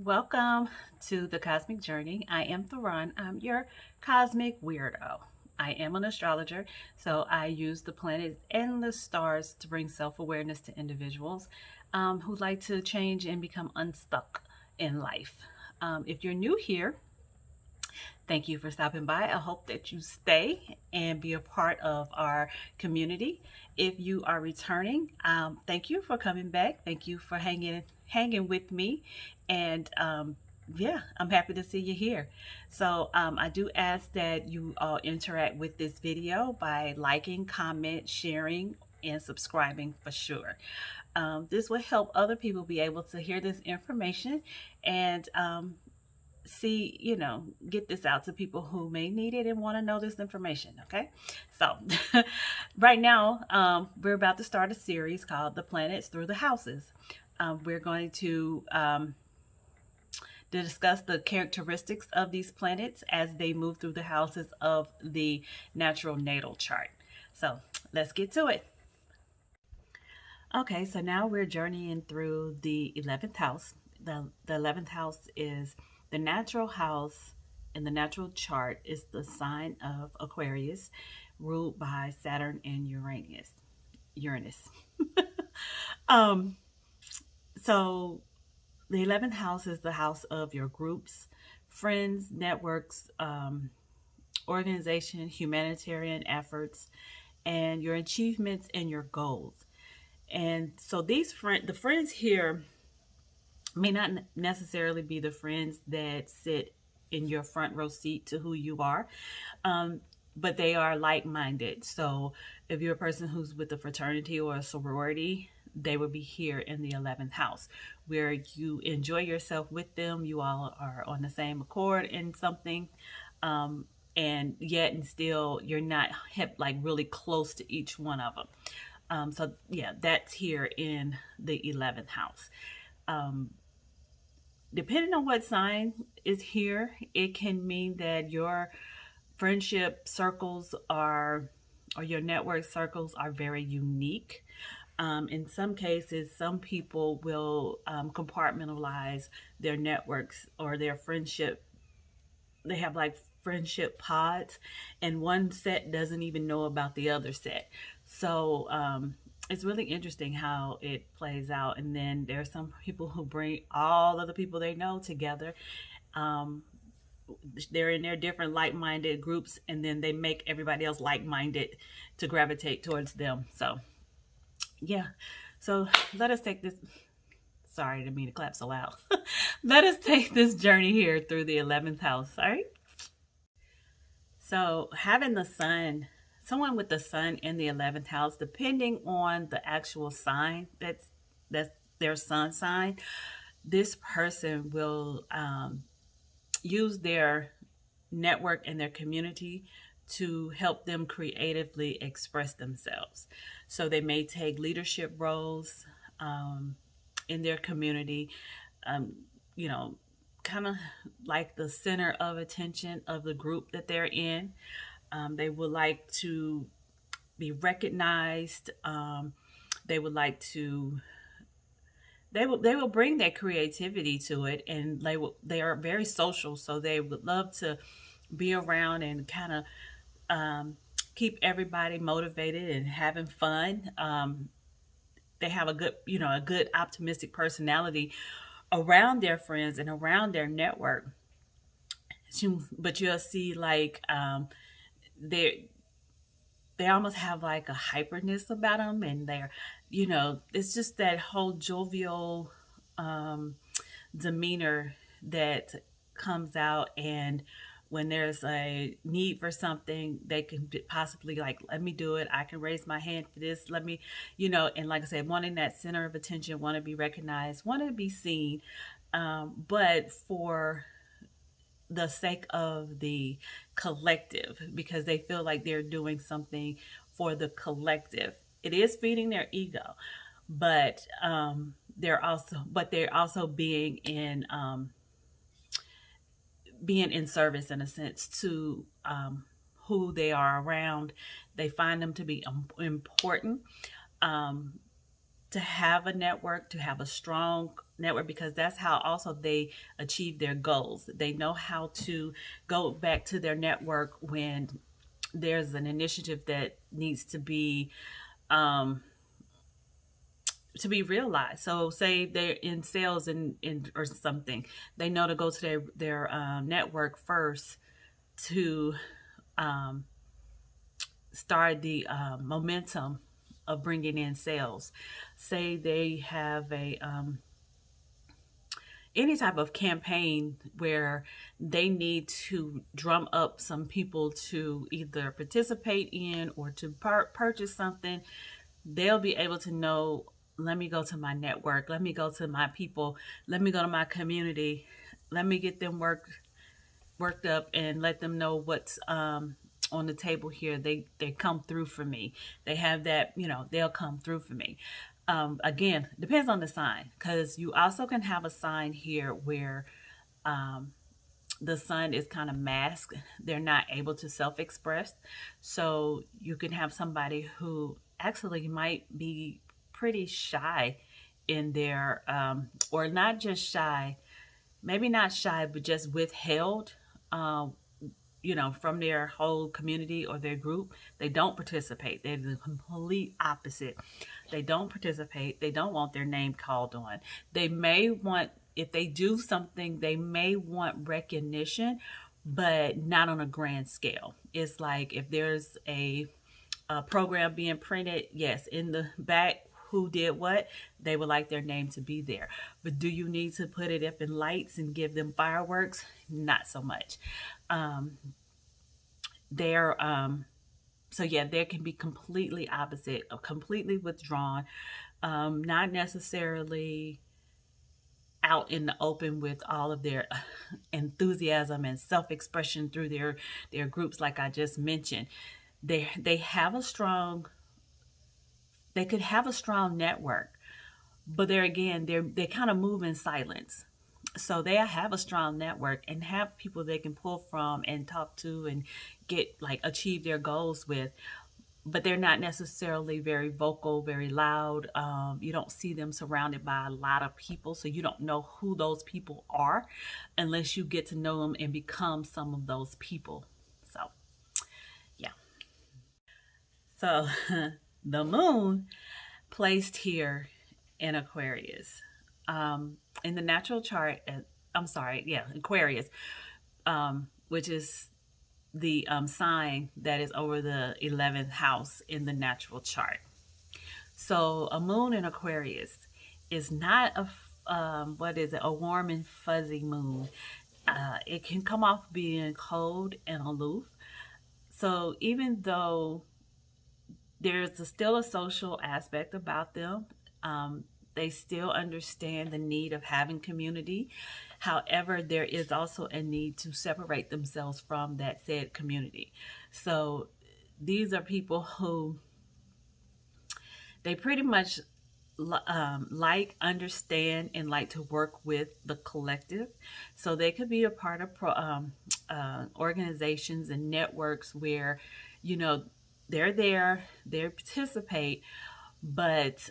Welcome to the Cosmic Journey. I am Theron. I'm your cosmic weirdo. I am an astrologer, so I use the planets and the stars to bring self awareness to individuals who like to change and become unstuck in life. If you're new here, thank you for stopping by. I hope that you stay and be a part of our community. If you are returning, thank you for coming back. Thank you for hanging with me, and yeah, I'm happy to see you here. So I do ask that you all interact with this video by liking, comment, sharing, and subscribing for sure. This will help other people be able to hear this information and see, get this out to people who may need it and want to know this information. Okay. So right now, we're about to start a series called The Planets Through the Houses. We're going to discuss the characteristics of these planets as they move through the houses of the natural natal chart. So let's get to it. Okay, so now we're journeying through the 11th house. The 11th house is the natural house in the natural chart, is the sign of Aquarius, ruled by Saturn and Uranus. um, so the 11th house is the house of your groups, friends, networks, organization, humanitarian efforts, and your achievements and your goals. And so the friends here may not necessarily be the friends that sit in your front row seat to who you are, but they are like-minded. So if you're a person who's with a fraternity or a sorority, they will be here in the 11th house, where you enjoy yourself with them. You all are on the same accord in something, and yet and still you're not like really close to each one of them. So yeah, that's here in the 11th house. Depending on what sign is here, it can mean that your friendship circles or your network circles are very unique. In some cases, some people will compartmentalize their networks or their friendship. They have like friendship pods, and one set doesn't even know about the other set. So it's really interesting how it plays out. And then there's some people who bring all of the people they know together. They're in their different like-minded groups, and then they make everybody else like-minded to gravitate towards them. So yeah, so let us take this. Sorry, I didn't mean to clap so loud. Let us take this journey here through the 11th house. All right. So having the sun, someone with the sun in the 11th house, depending on the actual sign that's their sun sign, this person will use their network and their community to help them creatively express themselves. So they may take leadership roles in their community, kind of like the center of attention of the group that they're in. They would like to be recognized. They would like to. They will bring their creativity to it, and they are very social, so they would love to be around and kind of keep everybody motivated and having fun. They have a good optimistic personality around their friends and around their network. But you'll see like they almost have like a hyperness about them, and it's just that whole jovial demeanor that comes out. And when there's a need for something, they can possibly like, let me do it. I can raise my hand for this. Let me, and like I said, wanting that center of attention, want to be recognized, want to be seen. But for the sake of the collective, because they feel like they're doing something for the collective. It is feeding their ego, but they're also being in service, in a sense, to who they are around. They find them to be important, to have a network, to have a strong network, because that's how also they achieve their goals. They know how to go back to their network when there's an initiative that needs um, to be realized. So say they're in sales in or something, they know to go to their network first to um, start the momentum of bringing in sales. Say they have a any type of campaign where they need to drum up some people to either participate in or to purchase something, they'll be able to know, let me go to my network, let me go to my people, let me go to my community, let me get them worked up and let them know what's on the table here. They come through for me. They have that, they'll come through for me. Again, depends on the sign, because you also can have a sign here where the sun is kind of masked. They're not able to self-express. So you can have somebody who actually might be pretty shy in their, or not just shy, maybe not shy, but just withheld, um, from their whole community or their group. They don't participate. They're the complete opposite. They don't participate. They don't want their name called on. They may want, if they do something, they may want recognition, but not on a grand scale. It's like if there's a program being printed, yes, in the back, who did what, they would like their name to be there. But do you need to put it up in lights and give them fireworks? Not so much. Um, they're so yeah, they can be completely opposite, or completely withdrawn, not necessarily out in the open with all of their enthusiasm and self-expression through their groups, like I just mentioned. They have a strong, they could have a strong network, but there again, they kind of move in silence. So they have a strong network and have people they can pull from and talk to and get, like, achieve their goals with, but they're not necessarily very vocal, very loud. You don't see them surrounded by a lot of people, so you don't know who those people are unless you get to know them and become some of those people. So yeah. So the moon placed here in Aquarius. In the natural chart, I'm sorry, yeah, Aquarius, which is the sign that is over the 11th house in the natural chart. So a moon in Aquarius is not what is it, a warm and fuzzy moon. It can come off being cold and aloof. So even though still a social aspect about them, they still understand the need of having community. However, there is also a need to separate themselves from that said community. So these are people who they pretty much like, understand, and like to work with the collective. So they could be a part of organizations and networks where, you know, they're there, they participate, but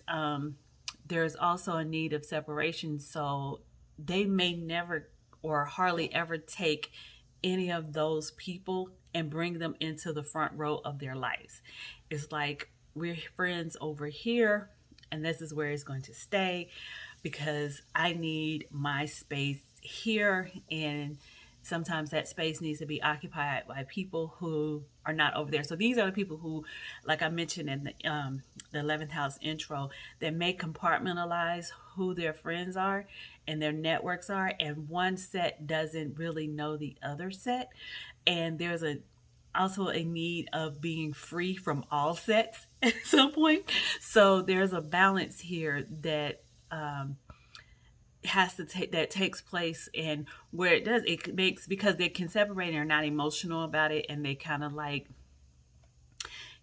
there's also a need of separation. So they may never or hardly ever take any of those people and bring them into the front row of their lives. It's like, we're friends over here, and this is where it's going to stay because I need my space here, and sometimes that space needs to be occupied by people who are not over there. So these are the people who, like I mentioned in the 11th house intro, that may compartmentalize who their friends are and their networks are, and one set doesn't really know the other set. And there's also a need of being free from all sets at some point. So there's a balance here that takes place, and where it makes, because they can separate and are not emotional about it, and they kind of like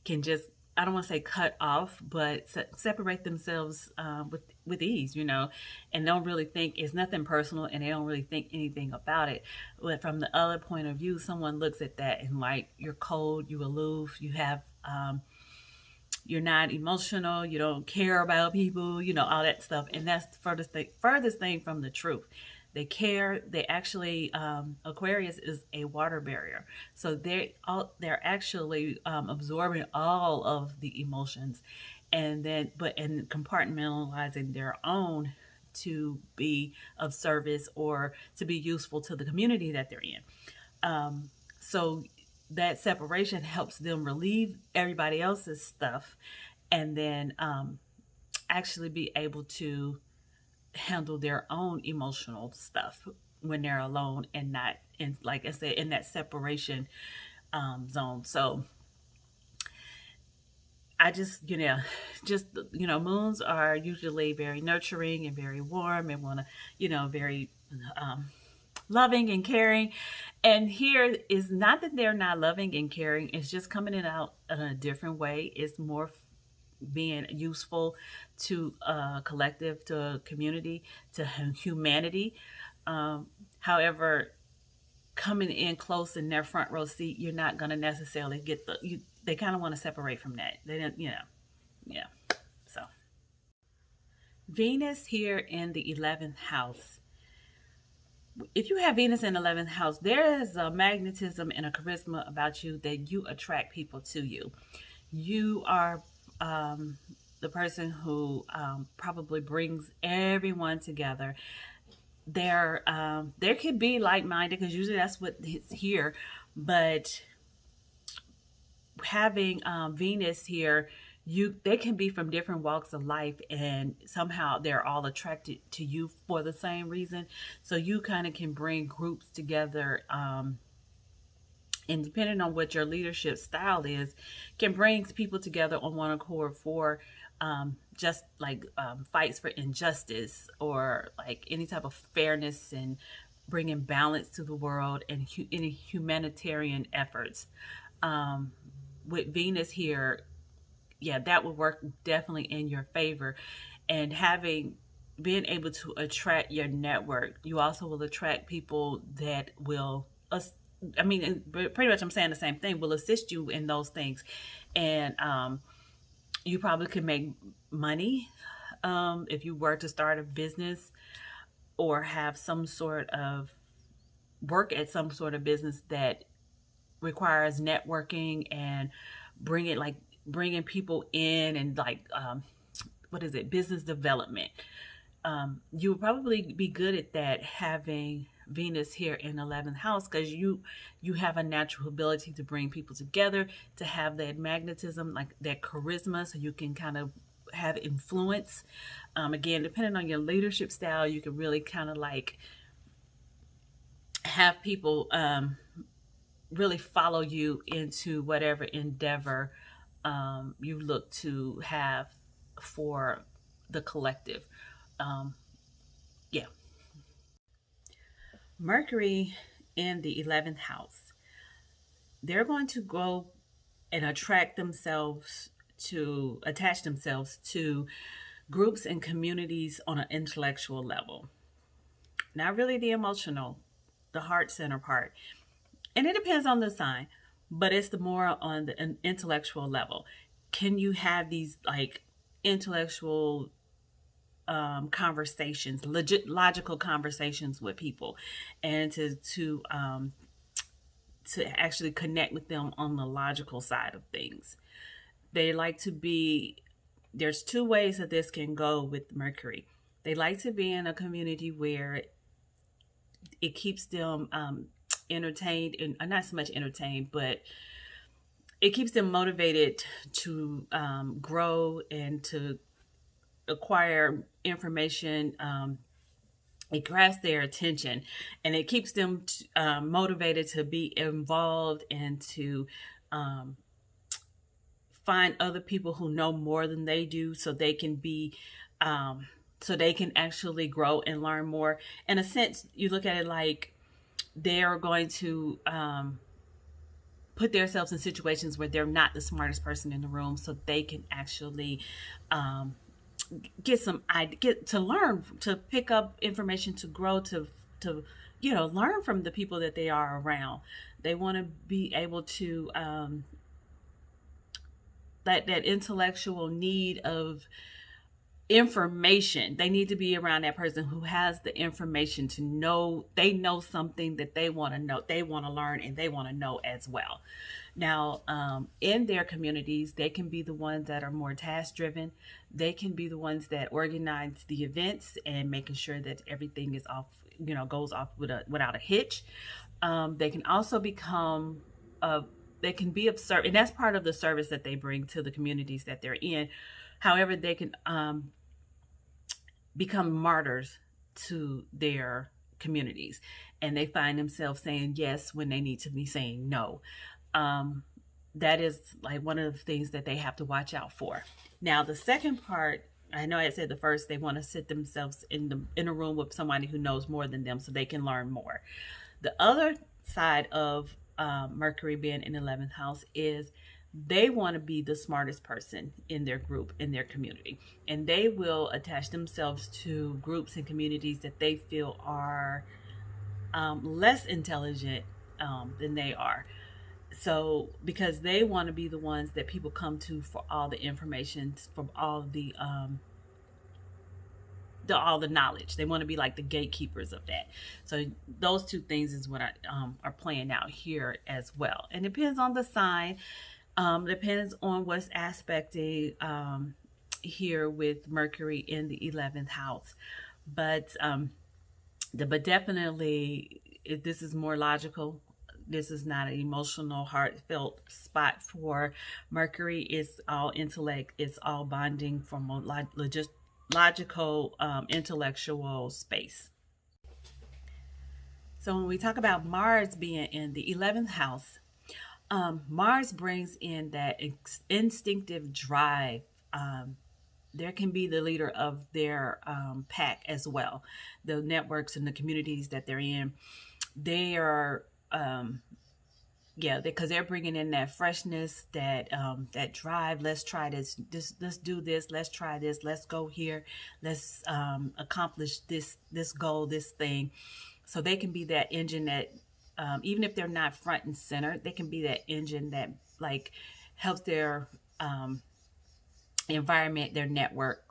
can just, I don't want to say cut off, but separate themselves with ease, and don't really think it's nothing personal, and they don't really think anything about it. But from the other point of view, someone looks at that and like, you're cold, you aloof, you have you're not emotional, you don't care about people, all that stuff. And that's the furthest thing from the truth. They care. They actually, Aquarius is a water barrier, so they're actually absorbing all of the emotions, and compartmentalizing their own to be of service or to be useful to the community that they're in. So that separation helps them relieve everybody else's stuff, and then actually be able to handle their own emotional stuff when they're alone and not in, like I said, in that separation zone. So I just moons are usually very nurturing and very warm and want to, very loving and caring. And here is not that they're not loving and caring, it's just coming in out in a different way. It's more being useful to a collective, to a community, to humanity. However, coming in close in their front row seat, you're not going to necessarily get they kind of want to separate from that. They didn't, yeah. So Venus here in the 11th house. If you have Venus in 11th house, there is a magnetism and a charisma about you that you attract people to you. You are the person who probably brings everyone together. There could be like-minded, because usually that's what is here, but having Venus here, they can be from different walks of life, and somehow they're all attracted to you for the same reason. So you kind of can bring groups together, and depending on what your leadership style is, can bring people together on one accord for just like fights for injustice, or like any type of fairness, and bringing balance to the world, and any humanitarian efforts. With Venus here, yeah, that would work definitely in your favor. And being able to attract your network, you also will attract people that will, pretty much I'm saying the same thing, will assist you in those things. And you probably could make money if you were to start a business, or have some sort of work at some sort of business that requires networking and bringing people in, and like business development. You would probably be good at that, having Venus here in 11th house, because you have a natural ability to bring people together, to have that magnetism, like that charisma, so you can kind of have influence. Again, depending on your leadership style, you can really kind of like have people really follow you into whatever endeavor you look to have for the collective. Yeah. Mercury in the 11th house. They're going to go and attach themselves to groups and communities on an intellectual level. Not really the emotional, the heart center part. And it depends on the sign, but it's the more on the intellectual level. Can you have these like intellectual conversations, logical conversations with people, and to actually connect with them on the logical side of things? They like to be, there's two ways that this can go with Mercury. They like to be in a community where it keeps them entertained, and not so much entertained, but it keeps them motivated to grow and to acquire information. It grabs their attention, and it keeps them motivated to be involved and to find other people who know more than they do, so they can be so they can actually grow and learn more. In a sense, you look at it like they are going to put themselves in situations where they're not the smartest person in the room, so they can actually get to learn, to pick up information, to grow, to learn from the people that they are around. They want to be able to that intellectual need of information. They need to be around that person who has the information to know they know something that they want to know, they want to learn, and they want to know as well. Now, in their communities, they can be the ones that are more task driven. They can be the ones that organize the events and making sure that everything is off, goes off without a hitch. They can also become they can be of service, and that's part of the service that they bring to the communities that they're in. However, they can become martyrs to their communities, and they find themselves saying yes when they need to be saying no. That is like one of the things that they have to watch out for. Now, the second part, I know I said the first, they want to sit themselves in a room with somebody who knows more than them so they can learn more. The other side of Mercury being in the 11th house is they want to be the smartest person in their group, in their community, and they will attach themselves to groups and communities that they feel are less intelligent than they are. So because they want to be the ones that people come to for all the information, from all the knowledge. They want to be like the gatekeepers of that. So those two things is what are playing out here as well. And it depends on the sign. Depends on what's aspecting here with Mercury in the 11th house. But definitely, this is more logical. This is not an emotional, heartfelt spot for Mercury. It's all intellect. It's all bonding from a logical, intellectual space. So when we talk about Mars being in the 11th house, Mars brings in that instinctive drive. There can be the leader of their pack as well. The networks and the communities that they're in, they are, because they're bringing in that freshness, that drive. Let's try this. Let's do this. Let's try this. Let's go here. Let's accomplish this goal, this thing. So they can be that engine that, even if they're not front and center, they can be that engine that like helps their environment, their network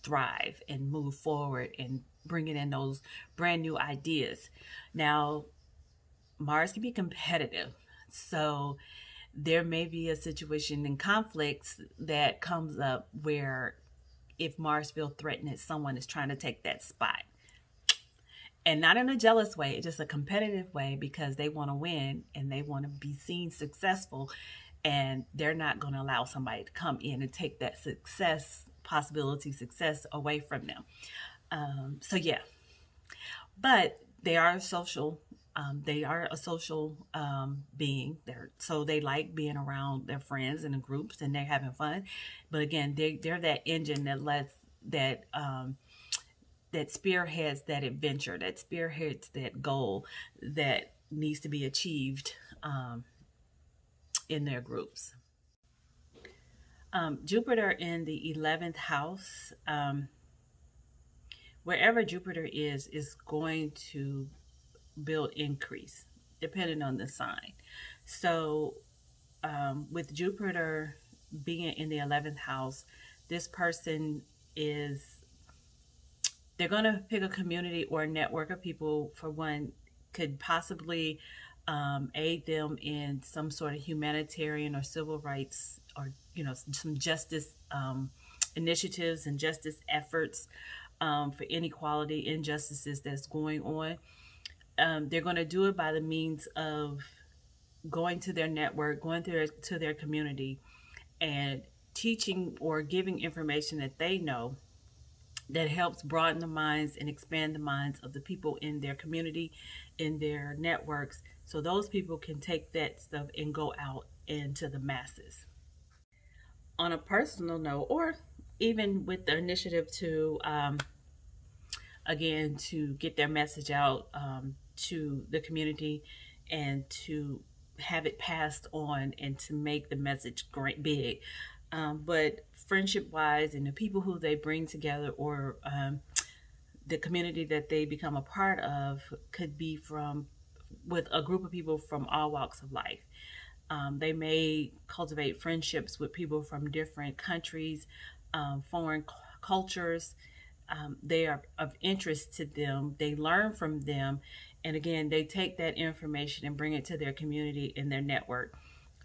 thrive and move forward and bringing in those brand new ideas. Now, Mars can be competitive. So there may be a situation in conflicts that comes up where if Mars feels threatened, someone is trying to take that spot. And not in a jealous way, just a competitive way, because they want to win and they want to be seen successful. And they're not going to allow somebody to come in and take that success away from them. So yeah, but they are a social being. So they like being around their friends and the groups, and they're having fun. But again, they're that engine that lets that spearheads that adventure, that spearheads that goal that needs to be achieved in their groups. Jupiter in the 11th house, wherever Jupiter is going to build increase depending on the sign. So with Jupiter being in the 11th house, this person they're going to pick a community or a network of people, for one, could possibly aid them in some sort of humanitarian or civil rights, or some justice initiatives and justice efforts for inequality, injustices that's going on. They're going to do it by the means of going to their network, going to their community, and teaching or giving information that they know that helps broaden the minds and expand the minds of the people in their community, in their networks, so those people can take that stuff and go out into the masses. On a personal note, or even with the initiative to, again, to get their message out to the community and to have it passed on and to make the message great big. But friendship wise, and the people who they bring together, or the community that they become a part of, could be with a group of people from all walks of life. They may cultivate friendships with people from different countries, foreign cultures. They are of interest to them. They learn from them. And again, they take that information and bring it to their community and their network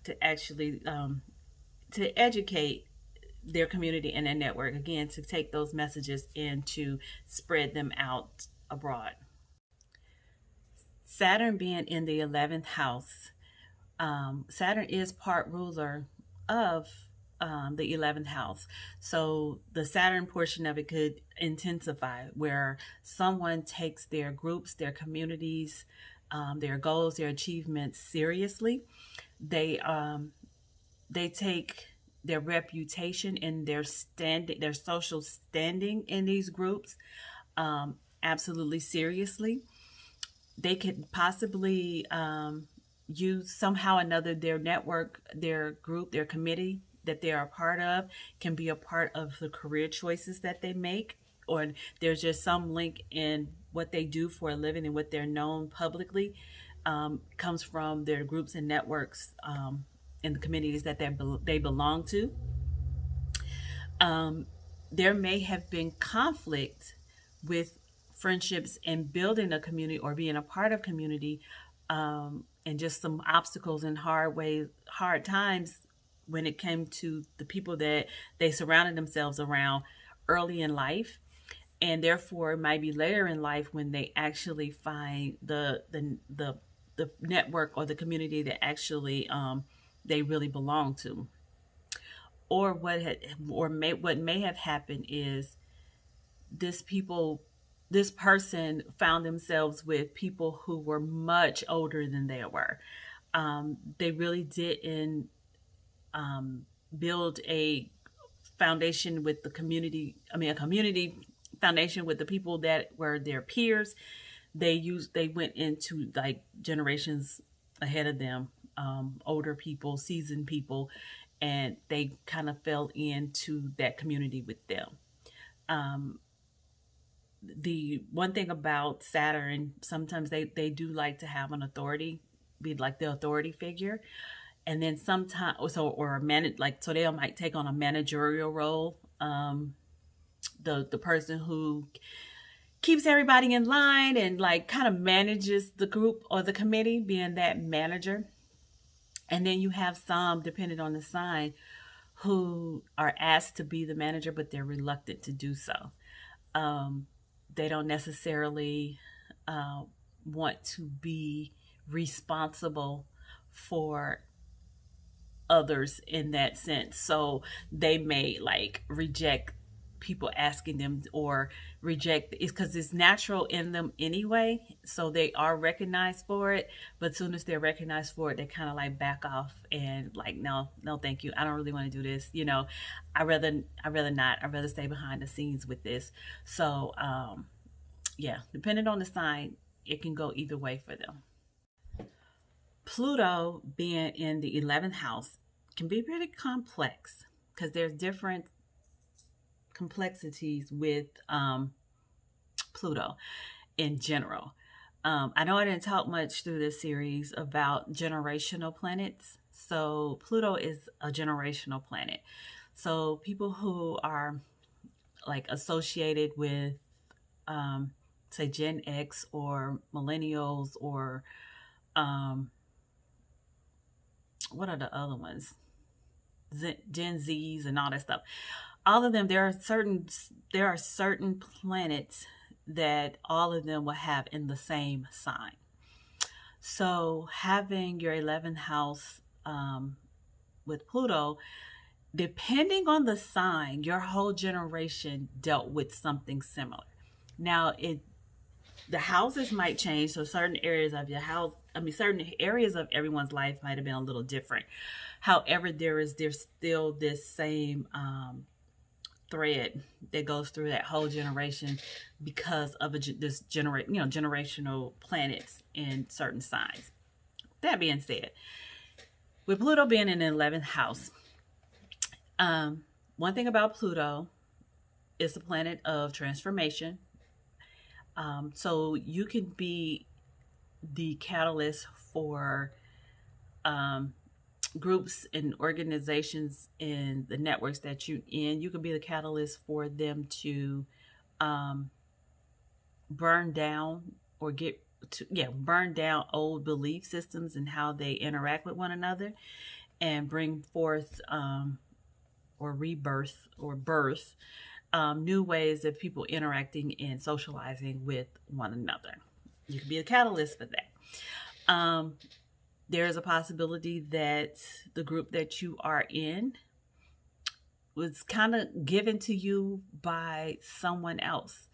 to actually to educate their community and their network. Again, to take those messages and to spread them out abroad. Saturn being in the 11th house, Saturn is part ruler of the 11th house. So the Saturn portion of it could intensify where someone takes their groups, their communities, their goals, their achievements seriously. They take their reputation and their social standing in these groups absolutely seriously. They could possibly use somehow or another their network, their group, their committee that they are a part of can be a part of the career choices that they make, or there's just some link in what they do for a living and what they're known publicly comes from their groups and networks in the communities that they belong to. There may have been conflict with friendships and building a community or being a part of community, and just some obstacles and hard times when it came to the people that they surrounded themselves around early in life. And therefore it might be later in life when they actually find the network or the community that actually they really belong to. Or what may have happened is this person found themselves with people who were much older than they were. They really didn't build a foundation with the community. I mean, a community foundation with the people that were their peers. They went into like generations ahead of them, older people, seasoned people, and they kind of fell into that community with them. The one thing about Saturn, sometimes they do like to have an authority, be like the authority figure, and then sometimes so they might take on a managerial role. The person who keeps everybody in line and like kind of manages the group or the committee, being that manager. And then you have some, depending on the sign, who are asked to be the manager, but they're reluctant to do so. They don't necessarily want to be responsible for others in that sense. So they may like reject people asking them, or reject it's because it's natural in them anyway, so they are recognized for it, but as soon as they're recognized for it, they kind of like back off and like, no, thank you, I don't really want to do this, I'd rather stay behind the scenes with this. So yeah, depending on the sign, it can go either way for them. Pluto being in the 11th house can be really complex because there's different complexities with Pluto in general. I know I didn't talk much through this series about generational planets. So Pluto is a generational planet. So people who are like associated with, say, Gen X or millennials or what are the other ones? Gen Zs and all that stuff. All of them, there are certain planets that all of them will have in the same sign. So having your 11th house with Pluto, depending on the sign, your whole generation dealt with something similar. Now, the houses might change, so certain areas of your house, certain areas of everyone's life might have been a little different. However, there's still this same thread that goes through that whole generation because of generational planets in certain signs. That being said, with Pluto being in the 11th house, one thing about Pluto, it's a planet of transformation. So you can be the catalyst for groups and organizations and the networks that you in, you can be the catalyst for them to um, burn down or get to, yeah, burn down old belief systems and how they interact with one another, and bring forth or rebirth or birth new ways of people interacting and socializing with one another. You can be a catalyst for that. Um, there is a possibility that the group that you are in was kind of given to you by someone else.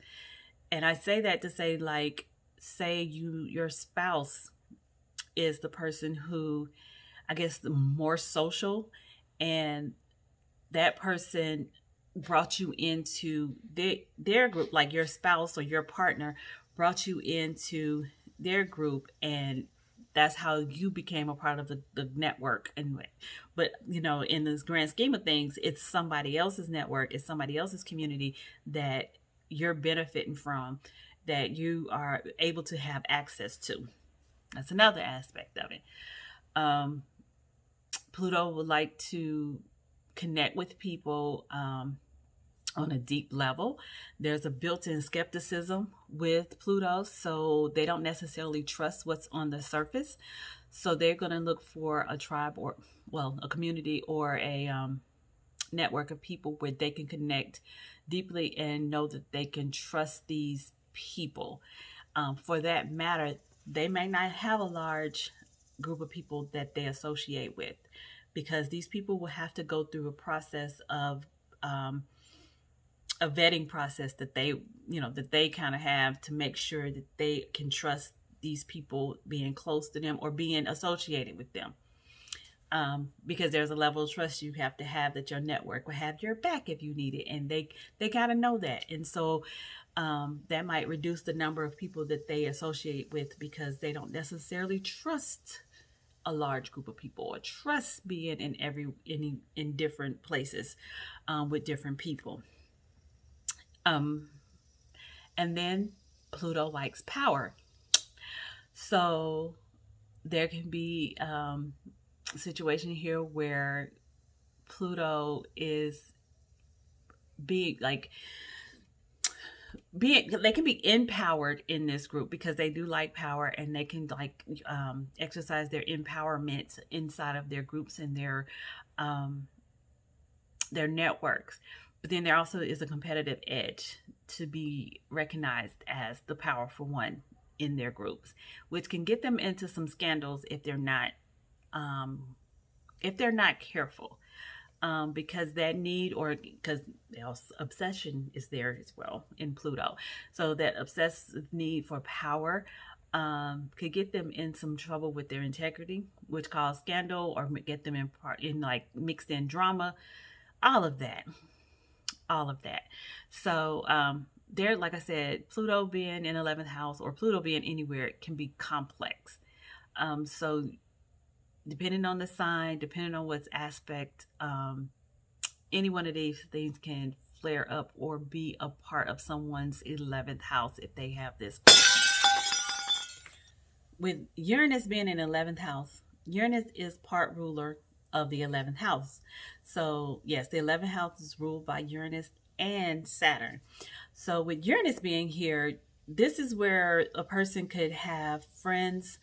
And I say that to say, like, say your spouse is the person who, I guess, the more social, and that person brought you into their group, like your spouse or your partner brought you into their group, and that's how you became a part of the network. And but in this grand scheme of things, it's somebody else's network, it's somebody else's community that you're benefiting from, that you are able to have access to. That's another aspect of it. Pluto would like to connect with people on a deep level. There's a built-in skepticism with Pluto, so they don't necessarily trust what's on the surface. So they're going to look for a tribe, or, well, a community or a network of people where they can connect deeply and know that they can trust these people. For that matter, they may not have a large group of people that they associate with, because these people will have to go through a process of a vetting process that they kind of have to make sure that they can trust these people being close to them or being associated with them. Because there's a level of trust you have to have that your network will have your back if you need it, and they kind of know that. And so that might reduce the number of people that they associate with, because they don't necessarily trust a large group of people, or trust being in different places with different people. And then Pluto likes power, so there can be a situation here where Pluto is being they can be empowered in this group, because they do like power, and they can exercise their empowerment inside of their groups and their networks. But then there also is a competitive edge to be recognized as the powerful one in their groups, which can get them into some scandals if they're not careful. Because that need, or because obsession is there as well in Pluto. So that obsessive need for power could get them in some trouble with their integrity, which cause scandal, or get them in mixed in drama, all of that. So there, like I said, Pluto being in 11th house, or Pluto being anywhere, it can be complex. So depending on the sign, depending on what's aspect, any one of these things can flare up or be a part of someone's 11th house if they have this. With Uranus being in 11th house, Uranus is part ruler of the 11th house. So yes, the 11th house is ruled by Uranus and Saturn. So with Uranus being here, this is where a person could have friends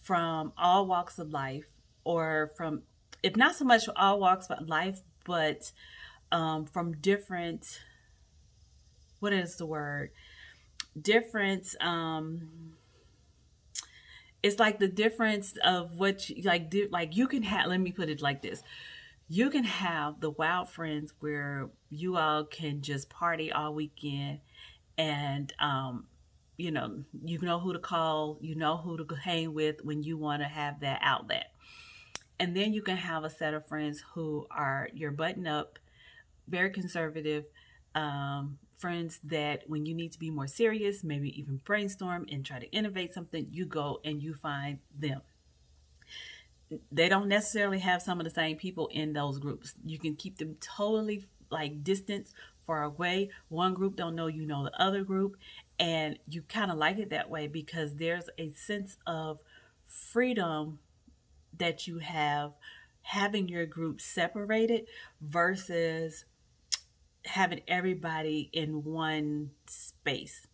from all walks of life, or from, if not so much all walks of life, but from different, what is the word? Different, it's like the difference of what you can have, let me put it like this. You can have the wild friends where you all can just party all weekend, and you know who to call, you know who to hang with when you want to have that outlet. And then you can have a set of friends who are your button up, very conservative friends, that when you need to be more serious, maybe even brainstorm and try to innovate something, you go and you find them. They don't necessarily have some of the same people in those groups. You can keep them totally distant, far away. One group don't know you know the other group, and you kind of like it that way, because there's a sense of freedom that you have having your group separated versus having everybody in one space.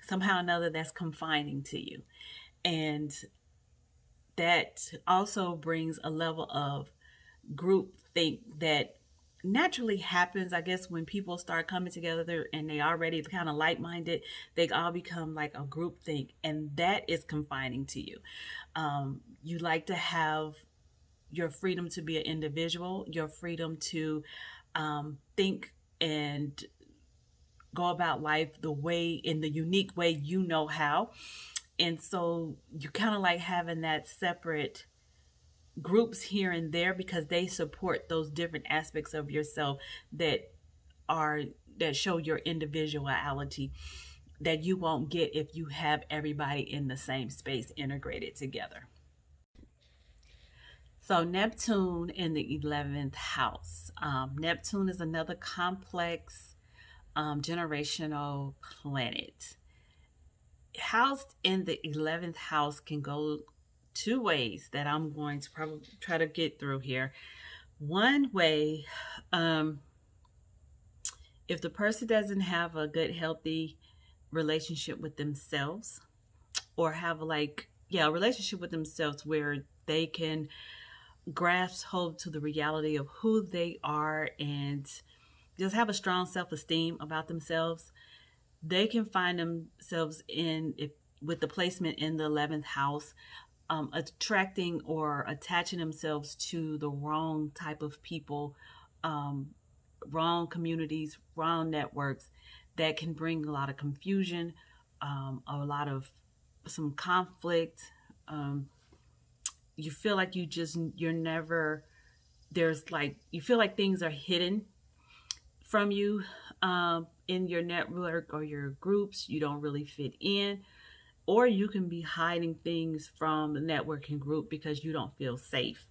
Somehow or another, that's confining to you. And that also brings a level of group think that naturally happens, I guess, when people start coming together and they already kind of like-minded. They all become like a group think, and that is confining to you. You like to have your freedom to be an individual, your freedom to think and go about life the way, in the unique way you know how. And so you kind of like having that separate groups here and there because they support those different aspects of yourself that are that show your individuality that you won't get if you have everybody in the same space integrated together. So Neptune in the 11th house. Neptune is another complex generational planet. Housed in the 11th house can go two ways that I'm going to probably try to get through here. One way, if the person doesn't have a good, healthy relationship with themselves, or have a relationship with themselves where they can grasp hold to the reality of who they are and just have a strong self-esteem about themselves, they can find themselves with the placement in the 11th house, attracting or attaching themselves to the wrong type of people, wrong communities, wrong networks that can bring a lot of confusion, a lot of some conflict. You feel like you're never, you feel like things are hidden from you in your network or your groups. You don't really fit in, or you can be hiding things from the networking group because you don't feel safe.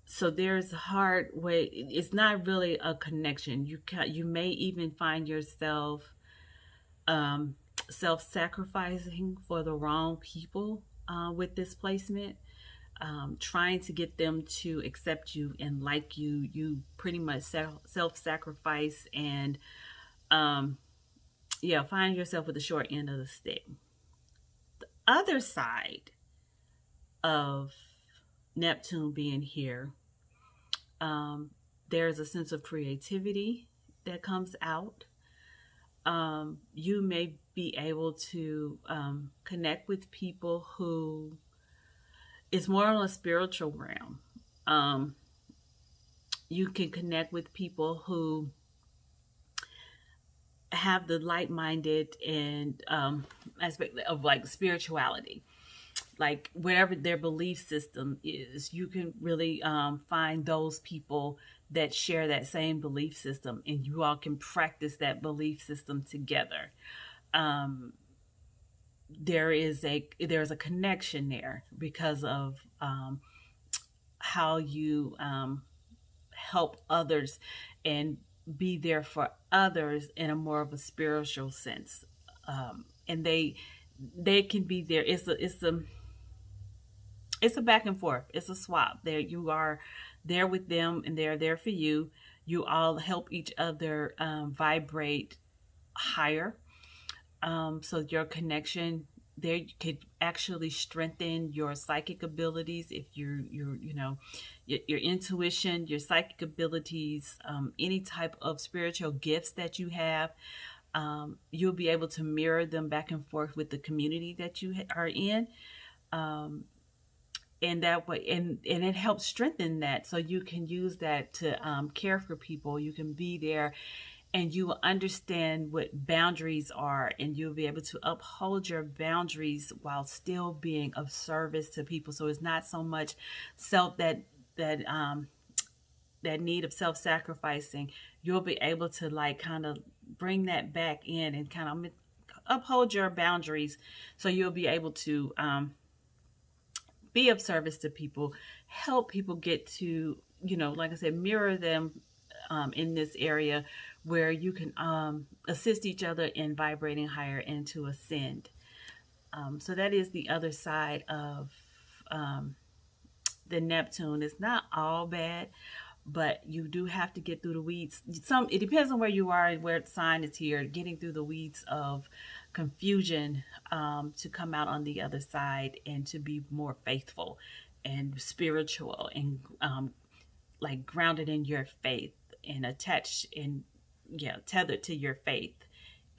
So there's a hard way. It's not really a connection. You may even find yourself self-sacrificing for the wrong people with this placement. Trying to get them to accept you and like you. You pretty much self-sacrifice and find yourself with the short end of the stick. The other side of Neptune being here, there's a sense of creativity that comes out. You may be able to connect with people who is more on a spiritual realm. You can connect with people who have the like-minded and aspect of like spirituality, like whatever their belief system is. You can really find those people that share that same belief system, and you all can practice that belief system together. There's a connection there because of how you help others and be there for others in a more of a spiritual sense. And they can be there. It's a back and forth. It's a swap. There you are there with them and they're there for you. You all help each other vibrate higher. So your connection there could actually strengthen your psychic abilities if your intuition, your psychic abilities, any type of spiritual gifts that you have. You'll be able to mirror them back and forth with the community that you are in. And that way, and it helps strengthen that, so you can use that to care for people. You can be there and you will understand what boundaries are, and you'll be able to uphold your boundaries while still being of service to people. So it's not so much that need of self-sacrificing. You'll be able to like kind of bring that back in and kind of uphold your boundaries, so you'll be able to be of service to people, help people get to, like I said, mirror them in this area where you can assist each other in vibrating higher and to ascend. So that is the other side of the Neptune. It's not all bad, but you do have to get through the weeds. It depends on where you are and where the sign is here. Getting through the weeds of confusion, to come out on the other side and to be more faithful and spiritual and like grounded in your faith and attached and tethered to your faith.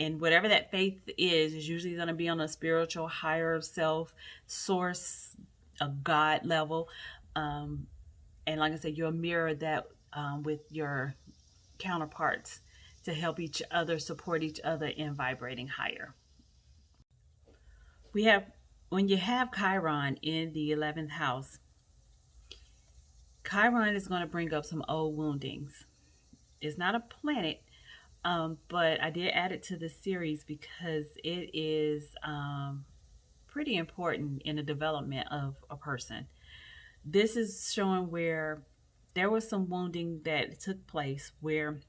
And whatever that faith is usually going to be on a spiritual higher self source, a God level. And like I said, you'll mirror that with your counterparts to help each other, support each other in vibrating higher. We have, when you have Chiron in the 11th house, Chiron is going to bring up some old woundings. It's not a planet, but I did add it to the series because it is pretty important in the development of a person. This is showing where there was some wounding that took place where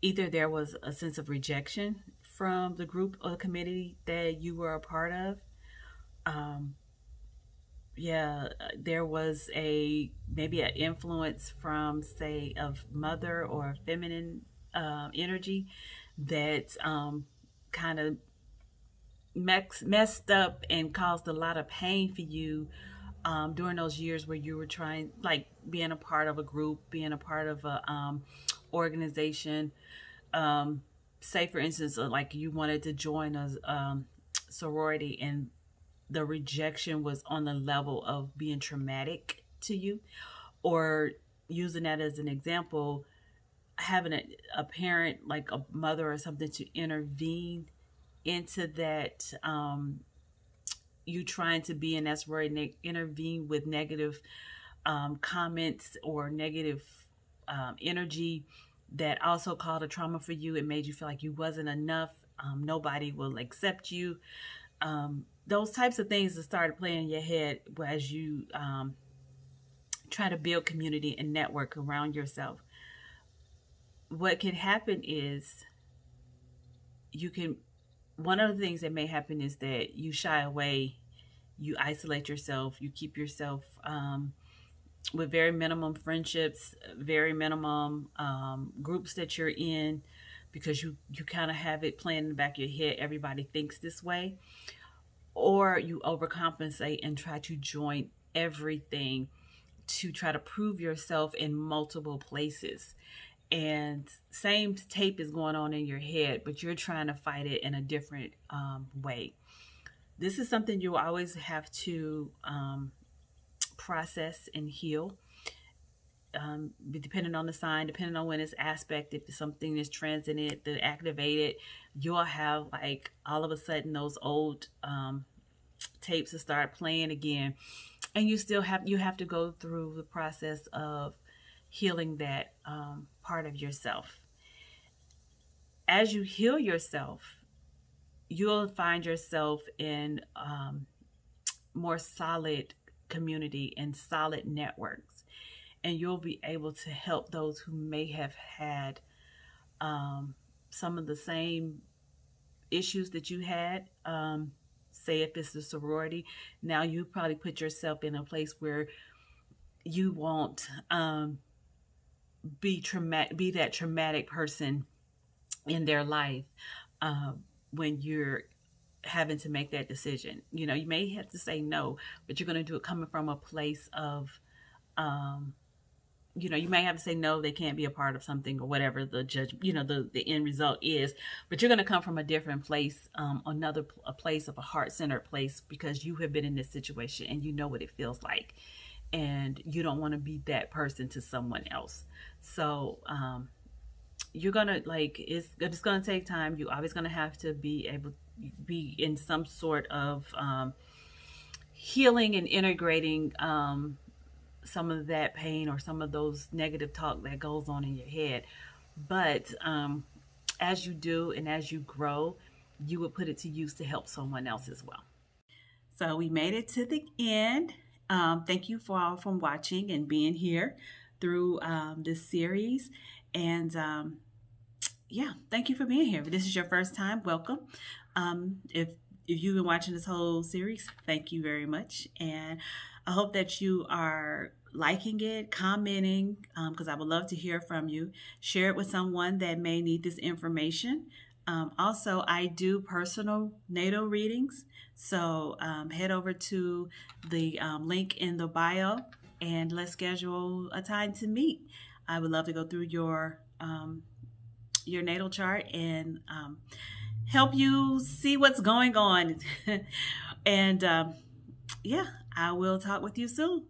either there was a sense of rejection from the group or the community that you were a part of. There was maybe an influence from, say, of mother or feminine energy that kind of messed up and caused a lot of pain for you during those years where you were trying, like being a part of a group, being a part of a organization. Say, for instance, like you wanted to join a sorority and the rejection was on the level of being traumatic to you, or using that as an example, having a parent, like a mother or something, to intervene into that, you trying to be in that sorority, intervene with negative comments or negative energy that also caused a trauma for you. It made you feel like you wasn't enough. Nobody will accept you. Those types of things that started playing in your head as you try to build community and network around yourself. What can happen is one of the things that may happen is that you shy away, you isolate yourself, you keep yourself with very minimum friendships, very minimum groups that you're in, because you kind of have it playing in the back of your head, everybody thinks this way. Or you overcompensate and try to join everything to try to prove yourself in multiple places. And same tape is going on in your head, but you're trying to fight it in a different way. This is something you always have to process and heal. Depending on the sign, depending on when it's aspect, if something is transited, to activate it, you'll have like all of a sudden those old tapes to start playing again, and you have to go through the process of healing that part of yourself. As you heal yourself, you'll find yourself in more solid community and solid networks. And you'll be able to help those who may have had some of the same issues that you had. Say if it's a sorority, now you probably put yourself in a place where you won't be that traumatic person in their life when you're having to make that decision. You may have to say no, but you're going to do it coming from a place of you may have to say no, they can't be a part of something or whatever the judge, the end result is, but you're going to come from a different place, a place of a heart-centered place, because you have been in this situation and you know what it feels like, and you don't want to be that person to someone else. So you're going to it's going to take time. You always going to have to be able to be in some sort of healing and integrating some of that pain or some of those negative talk that goes on in your head. But as you do and as you grow, you will put it to use to help someone else as well. So we made it to the end. Thank you for all from watching and being here through this series. And thank you for being here. If this is your first time, welcome. If you've been watching this whole series, thank you very much. And I hope that you are liking it, commenting, because I would love to hear from you. Share it with someone that may need this information. Also, I do personal natal readings. So head over to the link in the bio and let's schedule a time to meet. I would love to go through your natal chart and help you see what's going on. And yeah, I will talk with you soon.